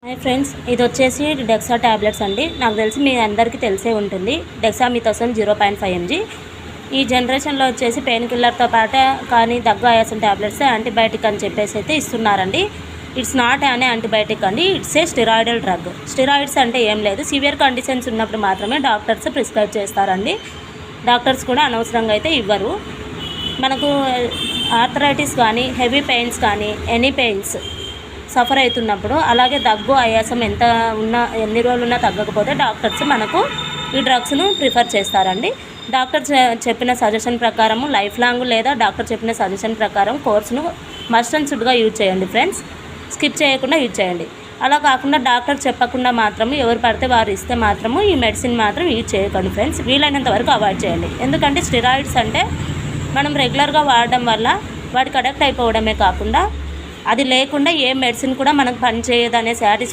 Hi friends, ఇది వచ్చేసి DEXA tablets అండి. నాకు తెలిసి మీ అందరికీ తెలిసే ఉంటుంది. డెక్సామిథాసోన్ 0.5 mg. ఈ జనరేషన్లో వచ్చేసి పెయిన్ కిల్లర్తో పాటు కానీ దగ్గు ఆయాసం ట్యాబ్లెట్స్ యాంటీబయాటిక్ అని చెప్పేసి అయితే ఇస్తున్నారండి. ఇట్స్ నాట్ అనే యాంటీబయాటిక్ అండి, it's a steroidal drug. Steroids అంటే ఏం లేదు, సివియర్ కండిషన్స్ ఉన్నప్పుడు మాత్రమే డాక్టర్స్ ప్రిస్క్రైబ్ చేస్తారండి. డాక్టర్స్ కూడా అనవసరంగా అయితే ఇవ్వరు. మనకు ఆర్థరైటిస్ కానీ, హెవీ పెయిన్స్ కానీ, ఎనీ పెయిన్స్ సఫర్ అవుతున్నప్పుడు, అలాగే దగ్గు ఆయాసం ఎన్ని రోజులు ఉన్నా తగ్గకపోతే డాక్టర్స్ మనకు ఈ డ్రగ్స్ను ప్రిఫర్ చేస్తారండి. డాక్టర్ చెప్పిన సజెషన్ ప్రకారము లైఫ్ లాంగ్ లేదా డాక్టర్ చెప్పిన సజెషన్ ప్రకారం కోర్సును మస్ట్ అండ్ షుడ్గా యూజ్ చేయండి ఫ్రెండ్స్. స్కిప్ చేయకుండా యూజ్ చేయండి. అలా కాకుండా డాక్టర్ చెప్పకుండా మాత్రము ఎవరు పడితే వారు ఇస్తే మాత్రము ఈ మెడిసిన్ మాత్రం యూజ్ చేయకండి ఫ్రెండ్స్. వీలైనంత వరకు అవాయిడ్ చేయండి. ఎందుకంటే స్టెరాయిడ్స్ అంటే మనం రెగ్యులర్గా వాడడం వల్ల వాటికి అడక్ట్ అయిపోవడమే కాకుండా అది లేకుండా ఏ మెడిసిన్ కూడా మనకు పనిచేయదు అనే